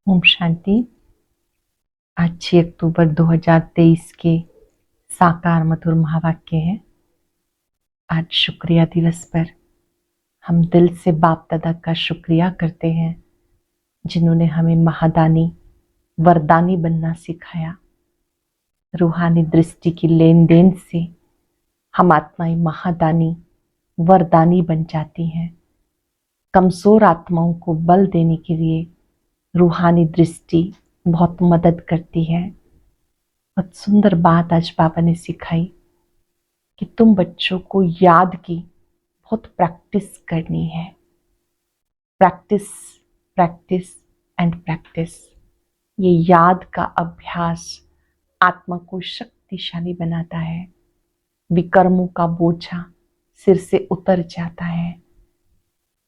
ओम शांति। आज 6 अक्टूबर 2023 के साकार मधुर महावाक्य है। आज शुक्रिया दिवस पर हम दिल से बाप दादा का शुक्रिया करते हैं, जिन्होंने हमें महादानी वरदानी बनना सिखाया। रूहानी दृष्टि की लेन देन से हम आत्माएं महादानी वरदानी बन जाती हैं। कमजोर आत्माओं को बल देने के लिए रूहानी दृष्टि बहुत मदद करती है। बहुत सुंदर बात आज बाबा ने सिखाई कि तुम बच्चों को याद की बहुत प्रैक्टिस करनी है। Practice, practice and practice. ये याद का अभ्यास आत्मा को शक्तिशाली बनाता है। विकर्मों का बोझा सिर से उतर जाता है।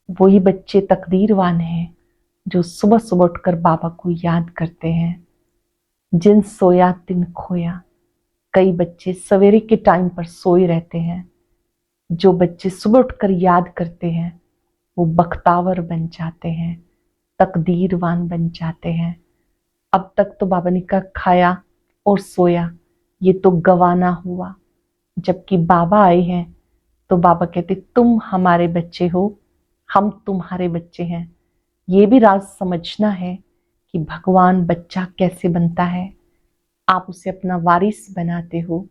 वही बच्चे तकदीरवान हैं जो सुबह सुबह उठकर बाबा को याद करते हैं। जिन सोया तिन खोया। कई बच्चे सवेरे के टाइम पर सोए रहते हैं। जो बच्चे सुबह उठकर याद करते हैं वो बख्तावर बन जाते हैं, तकदीरवान बन जाते हैं। अब तक तो बाबा ने कहा खाया और सोया, ये तो गवाना हुआ। जबकि बाबा आए हैं तो बाबा कहते तुम हमारे बच्चे हो, हम तुम्हारे बच्चे हैं। ये भी राज समझना है कि भगवान बच्चा कैसे बनता है। आप उसे अपना वारिस बनाते हो।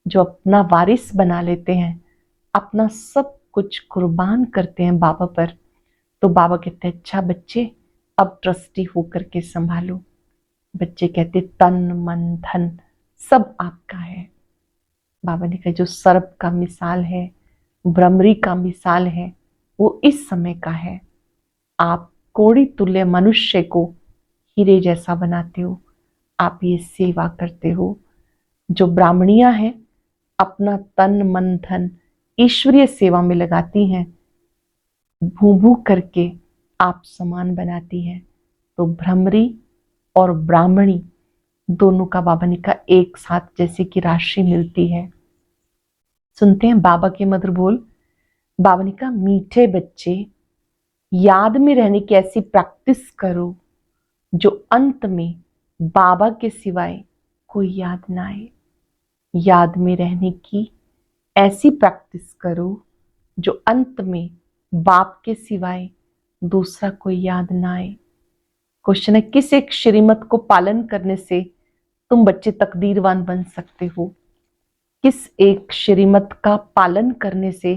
जो अपना वारिस बना लेते हैं, अपना सब कुछ कुर्बान करते हैं बाबा पर, तो बाबा कहते हैं अच्छा बच्चे, अब ट्रस्टी होकर के संभालो। बच्चे कहते तन मन धन सब आपका है। बाबा ने कहा जो सर्प का मिसाल है, भ्रमरी का मिसाल है, वो इस समय का है। आप कोड़ी तुल्य मनुष्य को हीरे जैसा बनाते हो। आप ये सेवा करते हो। जो ब्राह्मणियां हैं अपना तन मन धन ईश्वरीय सेवा में लगाती हैं, भू भू करके आप समान बनाती हैं। तो भ्रमरी और ब्राह्मणी दोनों का बाबा ने कहा एक साथ जैसे कि राशि मिलती है। सुनते हैं बाबा के मधुर बोल। बाबा ने कहा मीठे बच्चे, याद में रहने की ऐसी प्रैक्टिस करो जो अंत में बाबा के सिवाय कोई याद ना आए। याद में रहने की ऐसी प्रैक्टिस करो जो अंत में बाप के सिवाय दूसरा कोई याद ना आए। क्वेश्चन है किस एक श्रीमत को पालन करने से तुम बच्चे तकदीरवान बन सकते हो? किस एक श्रीमत का पालन करने से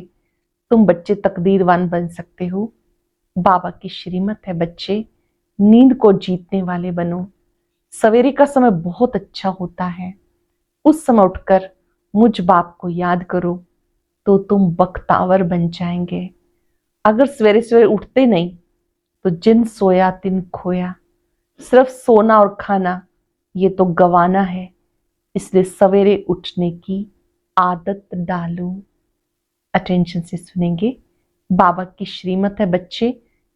तुम बच्चे तकदीरवान बन सकते हो? बाबा की श्रीमत है बच्चे, नींद को जीतने वाले बनो। सवेरे का समय बहुत अच्छा होता है। उस समय उठकर मुझ बाप को याद करो तो तुम बख्तावर बन जाएंगे। अगर सवेरे सवेरे उठते नहीं तो जिन सोया तिन खोया। सिर्फ सोना और खाना ये तो गवाना है। इसलिए सवेरे उठने की आदत डालो। अटेंशन से सुनेंगे। बाबा की श्रीमत है बच्चे,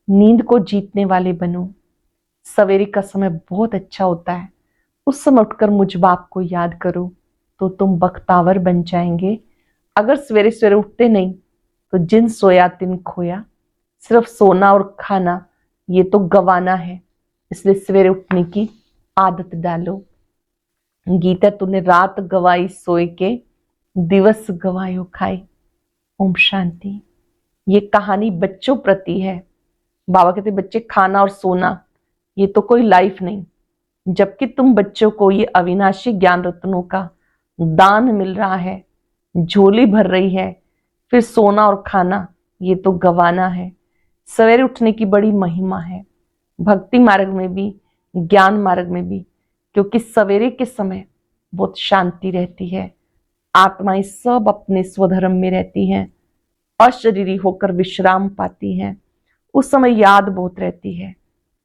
नींद को जीतने वाले बनो। सवेरे का समय बहुत अच्छा होता है। उस समय उठकर मुझ बाप को याद करो तो तुम बख्तावर बन जाएंगे। अगर सवेरे सवेरे उठते नहीं तो जिन सोया तिन खोया। सिर्फ सोना और खाना ये तो गवाना है। इसलिए सवेरे उठने की आदत डालो। गीता तूने रात गवाई सोए के, दिवस गवायो खाए। ओम शांति। ये कहानी बच्चों प्रति है। बाबा कहते बच्चे खाना और सोना ये तो कोई लाइफ नहीं। जबकि तुम बच्चों को ये अविनाशी ज्ञान रत्नों का दान मिल रहा है, झोली भर रही है, फिर सोना और खाना ये तो गवाना है। सवेरे उठने की बड़ी महिमा है, भक्ति मार्ग में भी, ज्ञान मार्ग में भी। क्योंकि सवेरे के समय बहुत शांति रहती है। आत्माएं सब अपने स्वधर्म में रहती हैं, अशरीरी होकर विश्राम पाती हैं। उस समय याद बहुत रहती है।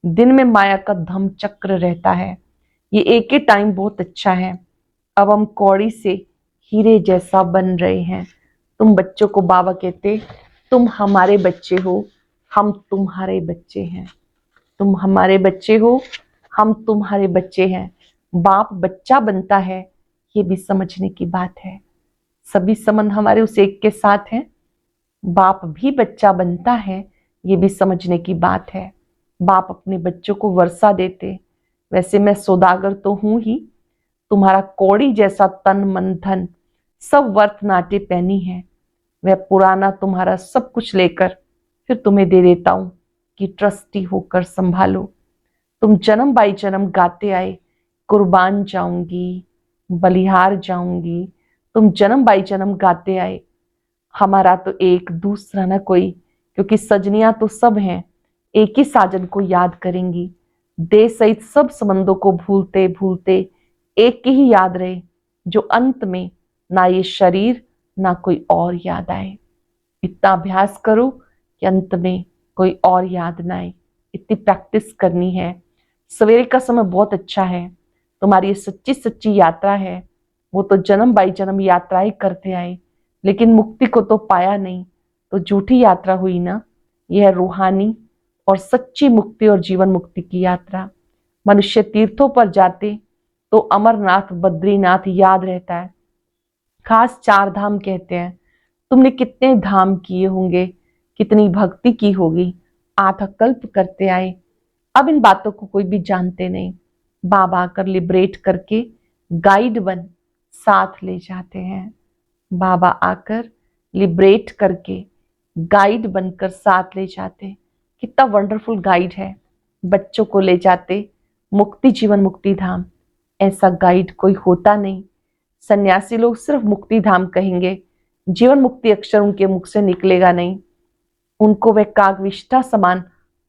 दिन में माया का धम चक्र रहता है। ये एक ही टाइम बहुत अच्छा है। अब हम कौड़ी से हीरे जैसा बन रहे हैं। तुम बच्चों को बाबा कहते तुम हमारे बच्चे हो, हम तुम्हारे बच्चे हैं। तुम हमारे बच्चे हो, हम तुम्हारे बच्चे हैं। बाप बच्चा बनता है, ये भी समझने की बात है। सभी संबंध हमारे उस एक के साथ हैं। बाप भी बच्चा बनता है, ये भी समझने की बात है। बाप अपने बच्चों को वर्षा देते, वैसे मैं सौदागर तो हूं ही। तुम्हारा कौड़ी जैसा तन मन धन सब वर्थ नाटे पैनी है। वह पुराना तुम्हारा सब कुछ लेकर फिर तुम्हें दे देता हूं कि ट्रस्टी होकर संभालो। तुम जन्म बाई जन्म गाते आए, कुर्बान जाऊंगी, बलिहार जाऊंगी। तुम जन्म बाई जन्म गाते आए, हमारा तो एक दूसरा न कोई, क्योंकि सजनियां तो सब हैं, एक ही साजन को याद करेंगी। देश सहित सब संबंधों को भूलते भूलते एक की ही याद रहे, जो अंत में ना ये शरीर ना कोई और याद आए। इतना अभ्यास करो कि अंत में कोई और याद ना आए। इतनी प्रैक्टिस करनी है। सवेरे का समय बहुत अच्छा है, तुम्हारी ये सच्ची सच्ची यात्रा है। वो तो जन्म बाई जन्म यात्रा ही करते आए, लेकिन मुक्ति को तो पाया नहीं, तो झूठी यात्रा हुई ना। यह रूहानी और सच्ची मुक्ति और जीवन मुक्ति की यात्रा। मनुष्य तीर्थों पर जाते तो अमरनाथ बद्रीनाथ याद रहता है, खास 4 धाम कहते हैं। तुमने कितने धाम किए होंगे, कितनी भक्ति की होगी, आधा कल्प करते आए। अब इन बातों को कोई भी जानते नहीं। बाबा आकर लिबरेट करके गाइड बन साथ ले जाते हैं। बाबा आकर लिबरेट करके गाइड बनकर साथ ले जाते। कितना वंडरफुल गाइड है। बच्चों को ले जाते मुक्ति जीवन मुक्ति धाम। ऐसा गाइड कोई होता नहीं। सन्यासी लोग सिर्फ मुक्ति धाम कहेंगे, जीवन मुक्ति अक्षर उनके मुख से निकलेगा नहीं। उनको वे कागविष्ठा समान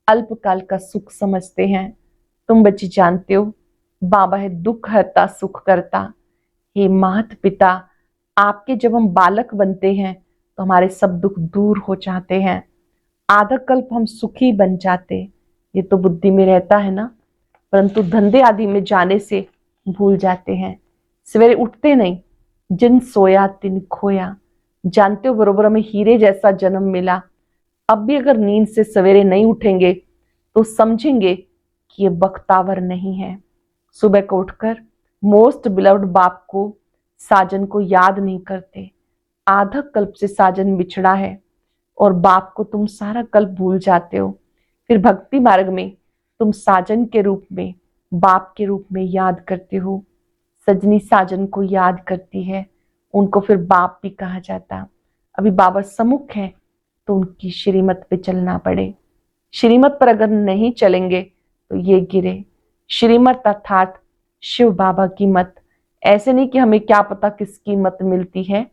अल्पकाल का सुख समझते हैं। तुम बच्चे जानते हो, बाबा है दुख हरता सुख करता। हे मात पिता, आपके जब हम बालक बनते हैं तो हमारे सब दुख दूर हो जाते हैं, आधा कल्प हम सुखी बन जाते। ये तो बुद्धि में रहता है ना, परंतु धंधे आदि में जाने से भूल जाते हैं। सवेरे उठते नहीं, जिन सोया तिन खोया। जानते हो, बरोबर हमें हीरे जैसा जन्म मिला। अब भी अगर नींद से सवेरे नहीं उठेंगे तो समझेंगे कि ये बख्तावर नहीं है। सुबह को उठकर मोस्ट बिलव्ड बाप को साजन को याद नहीं करते। आधा कल्प से साजन बिछड़ा है और बाप को तुम सारा कल्प भूल जाते हो। फिर भक्ति मार्ग में तुम साजन के रूप में बाप के रूप में याद करते हो। सजनी साजन को याद करती है, उनको फिर बाप भी कहा जाता। अभी बाबा सम्मुख है तो उनकी श्रीमत पे चलना पड़े। श्रीमत पर अगर नहीं चलेंगे तो ये गिरे। श्रीमत अर्थात शिव बाबा की मत। ऐसे नहीं कि हमें क्या पता किसकी मत मिलती है,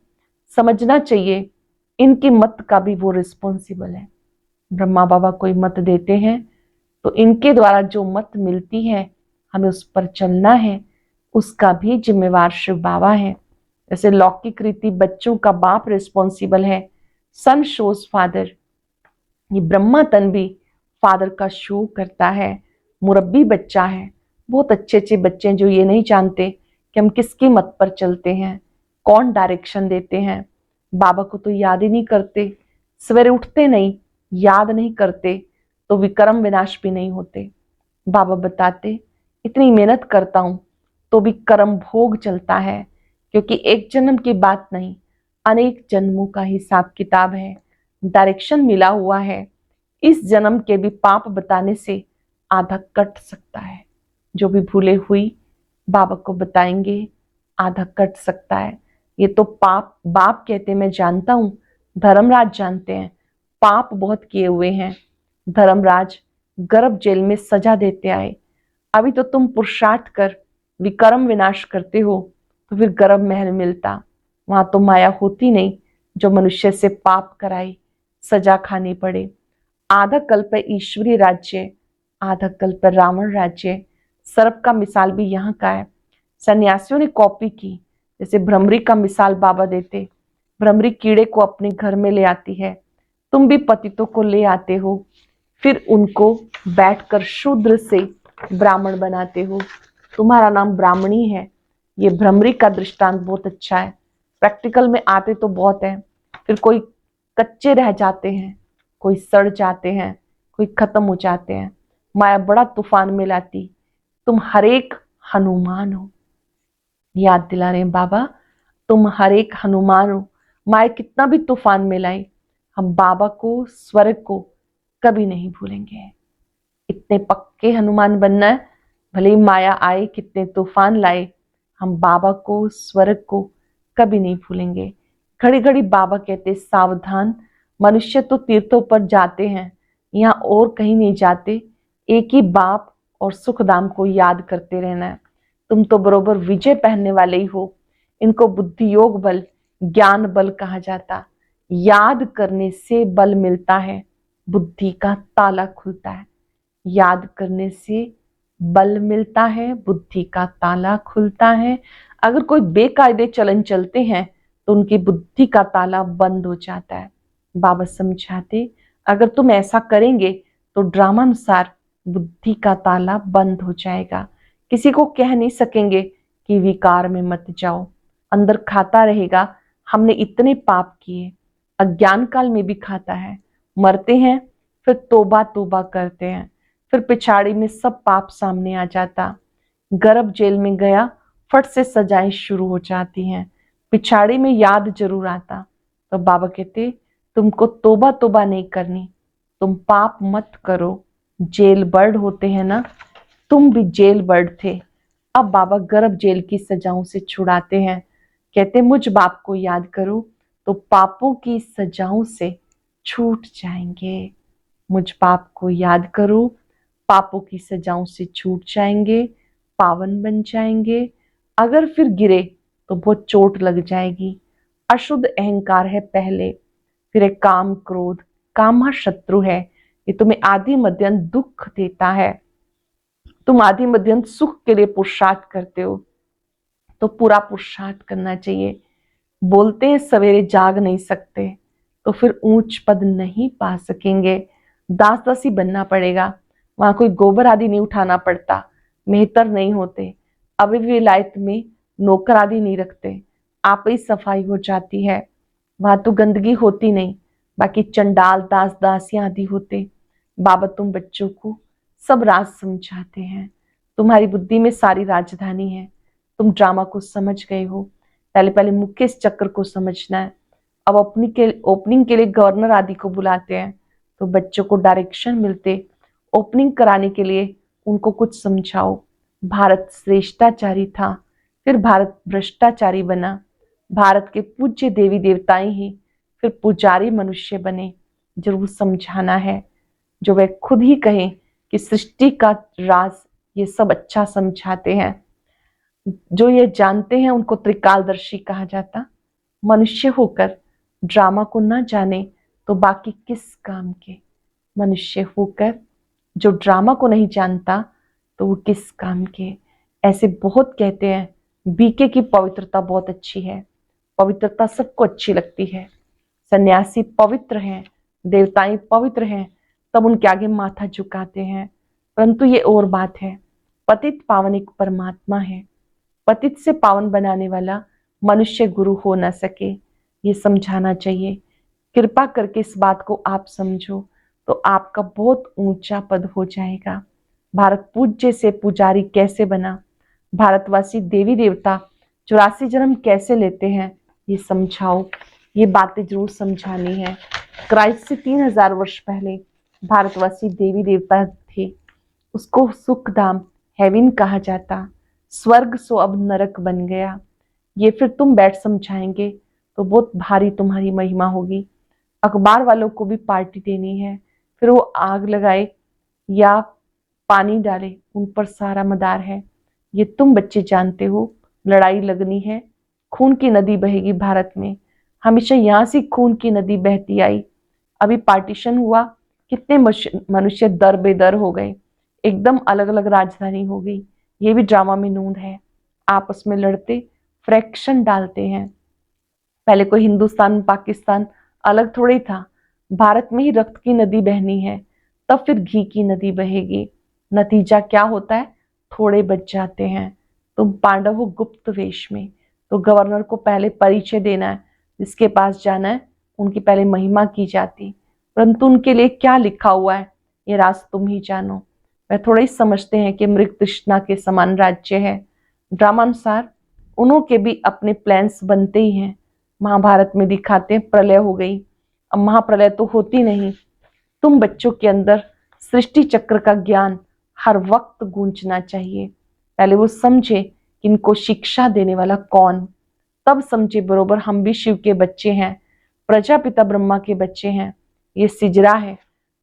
समझना चाहिए इनकी मत का भी वो रिस्पॉन्सिबल है। ब्रह्मा बाबा कोई मत देते हैं तो इनके द्वारा जो मत मिलती है हमें उस पर चलना है, उसका भी जिम्मेवार शिव बाबा है। जैसे लौकिक रीति बच्चों का बाप रिस्पॉन्सिबल है, सन शोज फादर। ये ब्रह्मा तन भी फादर का शो करता है, मुरब्बी बच्चा है। बहुत अच्छे अच्छे बच्चे हैं जो ये नहीं जानते कि हम किसकी मत पर चलते हैं, कौन डायरेक्शन देते हैं। बाबा को तो याद ही नहीं करते, सवेरे उठते नहीं, याद नहीं करते तो विक्रम विनाश भी नहीं होते। बाबा बताते इतनी मेहनत करता हूं तो भी कर्म भोग चलता है, क्योंकि एक जन्म की बात नहीं, अनेक जन्मों का हिसाब किताब है, डायरेक्शन मिला हुआ है। इस जन्म के भी पाप बताने से आधा कट सकता है। जो भी भूले हुई बाबा को बताएंगे, आधा कट सकता है। ये तो पाप बाप कहते मैं जानता हूं, धर्मराज जानते हैं पाप बहुत किए हुए हैं। धर्मराज गर्भ जेल में सजा देते आए, अभी तो तुम पुरुषार्थ कर विक्रम विनाश करते हो तो फिर गर्भ महल मिलता। वहां तो माया होती नहीं जो मनुष्य से पाप कराए, सजा खानी पड़े। आधा कल्प है ईश्वरीय राज्य, आधा कल्प है रावण राज्य। सर्प का मिसाल भी यहाँ का है। सन्यासियों ने कॉपी की, जैसे भ्रमरी का मिसाल बाबा देते। भ्रमरी कीड़े को अपने घर में ले आती है, तुम भी पतितों को ले आते हो, फिर उनको बैठकर शूद्र से ब्राह्मण बनाते हो। तुम्हारा नाम ब्राह्मणी है। ये भ्रमरी का दृष्टांत बहुत अच्छा है। प्रैक्टिकल में आते तो बहुत है, फिर कोई कच्चे रह जाते हैं, कोई सड़ जाते हैं, कोई खत्म हो जाते हैं। माया बड़ा तूफान में लाती। तुम हर एक हनुमान हो, याद दिला रहे हैं बाबा, तुम हर एक हनुमान हो। माया कितना भी तूफान में लाए, हम बाबा को स्वर्ग को कभी नहीं भूलेंगे। कितने पक्के हनुमान बनना है, भले ही माया आए, कितने तूफान लाए, हम बाबा को, स्वर्ग को कभी नहीं भूलेंगे। घड़ी घड़ी बाबा कहते सावधान, मनुष्य तो तीर्थों पर जाते हैं, यहाँ और कहीं नहीं जाते, एक ही बाप और सुखधाम को याद करते रहना है। तुम तो बरोबर विजय पहनने वाले ही हो। इनको बुद्धि योग बल, ज्ञान बल कहा जाता। याद करने से बल मिलता है, बुद्धि का ताला खुलता है। याद करने से बल मिलता है, बुद्धि का ताला खुलता है। अगर कोई बेकायदे चलन चलते हैं तो उनकी बुद्धि का ताला बंद हो जाता है। बाबा समझाते अगर तुम ऐसा करेंगे तो ड्रामानुसार बुद्धि का ताला बंद हो जाएगा। किसी को कह नहीं सकेंगे कि विकार में मत जाओ, अंदर खाता रहेगा हमने इतने पाप किए। अज्ञान काल में भी खाता है, मरते हैं फिर तोबा तोबा करते हैं, फिर पिछाड़ी में सब पाप सामने आ जाता। गर्भ जेल में गया, फट से सजाएं शुरू हो जाती हैं, पिछाड़ी में याद जरूर आता। तो बाबा कहते तुमको तोबा तोबा नहीं करनी, तुम पाप मत करो। जेल बर्ड होते हैं ना, तुम भी जेल बर्ड थे। अब बाबा गर्भ जेल की सजाओं से छुड़ाते हैं। कहते मुझ बाप को याद करो तो पापों की सजाओं से छूट जाएंगे। मुझ बाप को याद करो, पापों की सजाओं से छूट जाएंगे, पावन बन जाएंगे। अगर फिर गिरे तो बहुत चोट लग जाएगी। अशुद्ध अहंकार है पहले, फिर एक काम क्रोध, कामा शत्रु है, ये तुम्हें आदि मध्यंत दुख देता है। तुम आदि मध्यंत सुख के लिए पुरुषार्थ करते हो तो पूरा पुरुषार्थ करना चाहिए। बोलते हैं सवेरे जाग नहीं सकते तो फिर ऊंच पद नहीं पा सकेंगे, दास दासी बनना पड़ेगा। वहां कोई गोबर आदि नहीं उठाना पड़ता, मेहतर नहीं होते, अभी विलायत में नौकर आदि नहीं रखते, आप ही सफाई हो जाती है। वहां तो गंदगी होती नहीं, बाकी चंडाल दास दासियां आदि होते। बाबा तुम बच्चों को सब राज समझाते हैं, तुम्हारी बुद्धि में सारी राजधानी है। तुम ड्रामा को समझ गए हो, पहले पहले मुकेश चक्र को समझना है। अब ओपनिंग के लिए गवर्नर आदि को बुलाते हैं तो बच्चों को डायरेक्शन मिलते, ओपनिंग कराने के लिए उनको कुछ समझाओ। भारत श्रेष्ठाचारी था, फिर भारत भ्रष्टाचारी बना। भारत के पूज्य देवी देवताएं ही फिर पुजारी मनुष्य बने। जरूर समझाना है, जो वे खुद ही कहें कि सृष्टि का राज ये सब अच्छा समझाते हैं। जो ये जानते हैं उनको त्रिकालदर्शी कहा जाता। मनुष्य होकर ड्रामा को न जाने तो बाकी किस काम के। मनुष्य होकर जो ड्रामा को नहीं जानता तो वो किस काम के। ऐसे बहुत कहते हैं बीके की पवित्रता बहुत अच्छी है, पवित्रता सबको अच्छी लगती है। सन्यासी पवित्र हैं, देवताएं पवित्र हैं, तब उनके आगे माथा झुकाते हैं। परंतु ये और बात है, पतित पावन एक परमात्मा है, पतित से पावन बनाने वाला मनुष्य गुरु हो न सके, ये समझाना चाहिए। कृपा करके इस बात को आप समझो तो आपका बहुत ऊंचा पद हो जाएगा। भारत पूज्य से पुजारी कैसे बना, भारतवासी देवी देवता 84 जन्म कैसे लेते हैं, ये समझाओ। ये बातें जरूर समझानी है। क्राइस्ट से 3000 वर्ष पहले भारतवासी देवी देवता थे, उसको सुखधाम हेवन कहा जाता। स्वर्ग सो अब नरक बन गया। ये फिर तुम बैठ समझाएंगे तो बहुत भारी तुम्हारी महिमा होगी। अखबार वालों को भी पार्टी देनी है, फिर वो आग लगाए या पानी डाले, उन पर सारा मदार है। ये तुम बच्चे जानते हो। लड़ाई लगनी है, खून की नदी बहेगी भारत में। हमेशा यहाँ से खून की नदी बहती आई। अभी पार्टीशन हुआ, कितने मनुष्य दर बेदर हो गए, एकदम अलग अलग राजधानी हो गई। ये भी ड्रामा में नूंद है। आपस में लड़ते, फ्रैक्शन डालते हैं। पहले कोई हिंदुस्तान पाकिस्तान अलग थोड़ी था, भारत में ही रक्त की नदी बहनी है, तब फिर घी की नदी बहेगी। नतीजा क्या होता है, थोड़े बच जाते हैं। तुम पांडव हो गुप्त वेश में, तो गवर्नर को पहले परिचय देना है, जिसके पास जाना है उनकी पहले महिमा की जाती। परंतु उनके लिए क्या लिखा हुआ है ये राज तुम ही जानो। वह थोड़ा ही समझते हैं कि मृग तृष्णा के समान राज्य है। ड्रामानुसार उन्हों के भी अपने प्लान्स बनते ही हैं। महाभारत में दिखाते हैं प्रलय हो गई, अब महाप्रलय तो होती नहीं। तुम बच्चों के अंदर सृष्टि चक्र का ज्ञान हर वक्त गूंजना चाहिए। पहले वो समझे कि इनको शिक्षा देने वाला कौन, तब समझे बरोबर हम भी शिव के बच्चे हैं, प्रजापिता ब्रह्मा के बच्चे हैं। ये सिजरा है,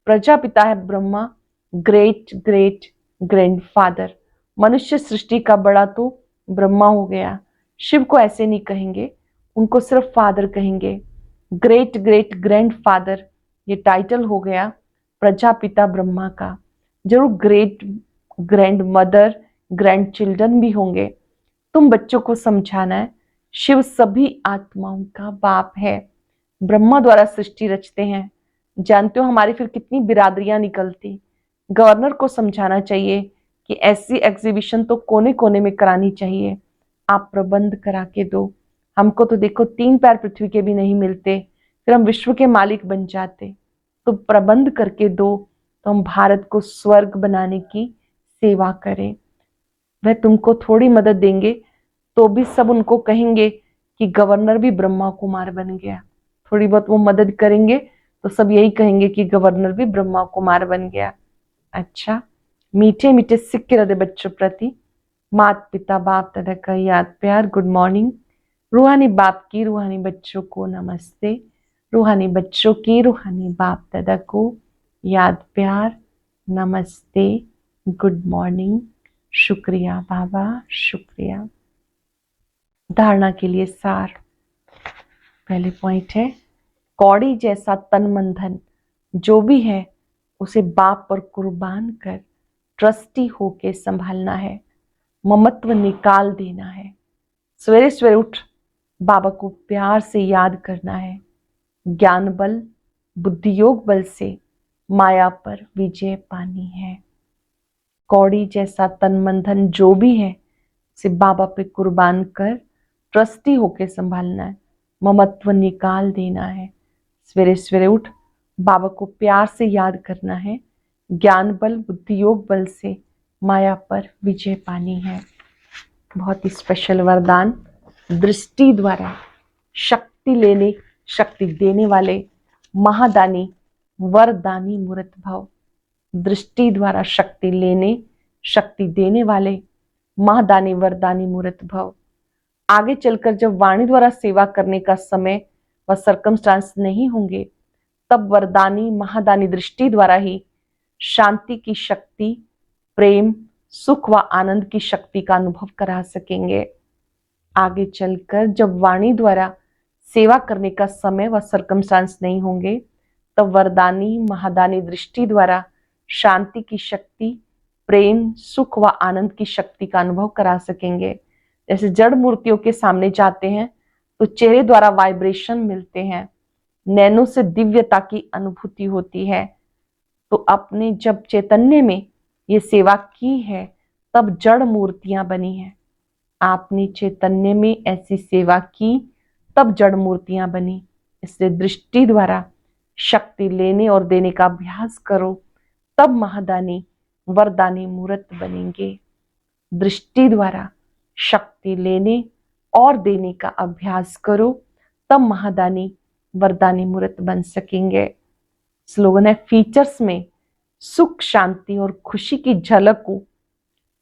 प्रजापिता है ब्रह्मा, ग्रेट ग्रेट ग्रैंडफादर। मनुष्य सृष्टि का बड़ा तो ब्रह्मा हो गया। शिव को ऐसे नहीं कहेंगे, उनको सिर्फ फादर कहेंगे। ग्रेट ग्रेट ग्रैंडफादर ये टाइटल हो गया प्रजापिता ब्रह्मा का। जरूर great grand mother, grand children भी होंगे। तुम बच्चों को समझाना है शिव सभी आत्माओं का बाप है। ब्रह्मा द्वारा सृष्टि रचते हैं। जानते हो हमारी फिर कितनी बिरादरियां निकलती। गवर्नर को समझाना चाहिए कि ऐसी एग्जीबिशन तो कोने कोने में करानी चाहिए। आप प्रबंध करा के दो। हमको तो देखो 3 पैर पृथ्वी के भी नहीं मिलते, फिर हम विश्व के मालिक बन जाते। तो प्रबंध करके दो तो हम भारत को स्वर्ग बनाने की सेवा करें। वह तुमको थोड़ी मदद देंगे तो भी सब उनको कहेंगे कि गवर्नर भी ब्रह्मा कुमार बन गया। थोड़ी बहुत वो मदद करेंगे तो सब यही कहेंगे कि गवर्नर भी ब्रह्मा कुमार बन गया। अच्छा, मीठे मीठे सिक्के हृदय बच्चों प्रति माता पिता बाप दादा का याद प्यार गुड मॉर्निंग। रूहानी बाप की रूहानी बच्चों को नमस्ते। रूहानी बच्चों की रूहानी बाप दादा को याद प्यार नमस्ते गुड मॉर्निंग। शुक्रिया बाबा, शुक्रिया। धारणा के लिए सार। पहले पॉइंट है, कौड़ी जैसा तन मन धन जो भी है उसे बाप पर कुर्बान कर ट्रस्टी होके संभालना है, ममत्व निकाल देना है। सवेरे सवेरे उठ बाबा को प्यार से याद करना है। ज्ञान बल बुद्धि योग बल से माया पर विजय पानी है। कौड़ी जैसा तन मन धन जो भी है उसे बाबा पे कुर्बान कर ट्रस्टी होके संभालना है, ममत्व निकाल देना है। सवेरे सवेरे उठ बाबा को प्यार से याद करना है। ज्ञान बल बुद्धि योग बल से माया पर विजय पानी है। बहुत ही स्पेशल वरदान। दृष्टि द्वारा शक्ति लेने शक्ति देने वाले महादानी वरदानी मूर्त भव। दृष्टि द्वारा शक्ति लेने शक्ति देने वाले महादानी वरदानी मूर्त भव। आगे चलकर जब वाणी द्वारा सेवा करने का समय व सर्कमस्टांस नहीं होंगे तब वरदानी महादानी दृष्टि द्वारा ही शांति की शक्ति, प्रेम, सुख व आनंद की शक्ति का अनुभव करा सकेंगे। आगे चलकर जब वाणी द्वारा सेवा करने का समय व सर्कमस्टांस नहीं होंगे तब वरदानी महादानी दृष्टि द्वारा शांति की शक्ति, प्रेम, सुख व आनंद की शक्ति का अनुभव करा सकेंगे। जैसे जड़ मूर्तियों के सामने जाते हैं तो चेहरे द्वारा वाइब्रेशन मिलते हैं, नैनों से दिव्यता की अनुभूति होती है। तो अपने जब चैतन्य में ये सेवा की है तब जड़ मूर्तियां बनी हैं। आपने चैतन्य में ऐसी सेवा की तब जड़ मूर्तियां बनी। इसलिए दृष्टि द्वारा शक्ति लेने और देने का अभ्यास करो तब महादानी वरदानी मूर्त बनेंगे। दृष्टि द्वारा शक्ति लेने और देने का अभ्यास करो तब महादानी वरदानी मूर्त बन सकेंगे। स्लोगन है, फीचर्स में सुख शांति और खुशी की झलक हो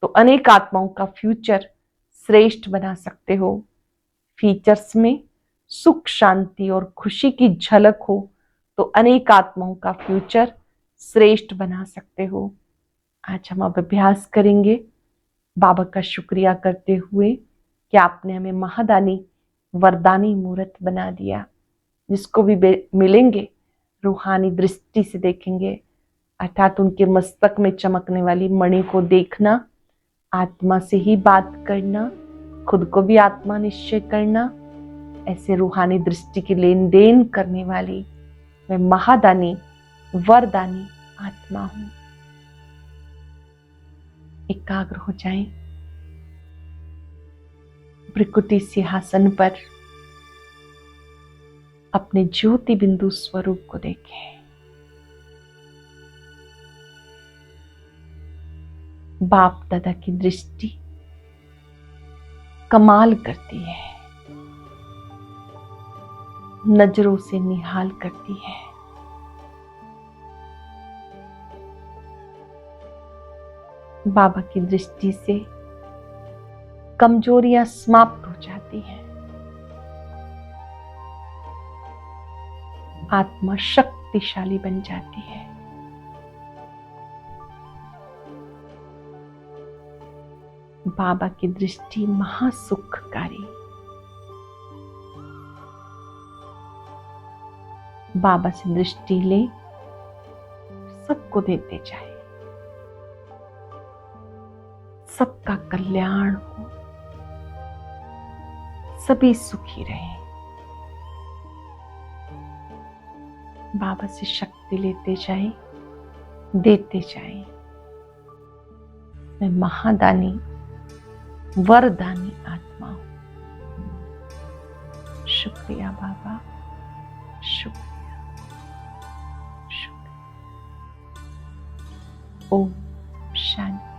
तो अनेक आत्माओं का फ्यूचर श्रेष्ठ बना सकते हो। फीचर्स में सुख शांति और खुशी की झलक हो तो अनेक आत्माओं का फ्यूचर श्रेष्ठ बना सकते हो। आज हम अब अभ्यास करेंगे बाबा का शुक्रिया करते हुए कि आपने हमें महादानी वरदानी मूर्त बना दिया। जिसको भी मिलेंगे रूहानी दृष्टि से देखेंगे, अर्थात उनके मस्तक में चमकने वाली मणि को देखना, आत्मा से ही बात करना, खुद को भी आत्मा निश्चय करना। ऐसे रूहानी दृष्टि की लेन देन करने वाली मैं महादानी वरदानी आत्मा हूं। एकाग्र हो जाएं, भृकुटी सिंहासन पर अपने ज्योति बिंदु स्वरूप को देखें। बाप दादा की दृष्टि कमाल करती है, नजरों से निहाल करती है। बाबा की दृष्टि से कमजोरियां समाप्त हो जाती हैं। आत्मा शक्तिशाली बन जाती है। बाबा की दृष्टि महासुखकारी। बाबा से दृष्टि ले, सबको देते जाए, सबका कल्याण हो, सभी सुखी रहें। बाबा से शक्ति लेते जाए, देते जाए। मैं महादानी वरदानी आत्मा हूं। शुक्रिया बाबा, शुक्रिया, शुक्रिया। ओम शांति।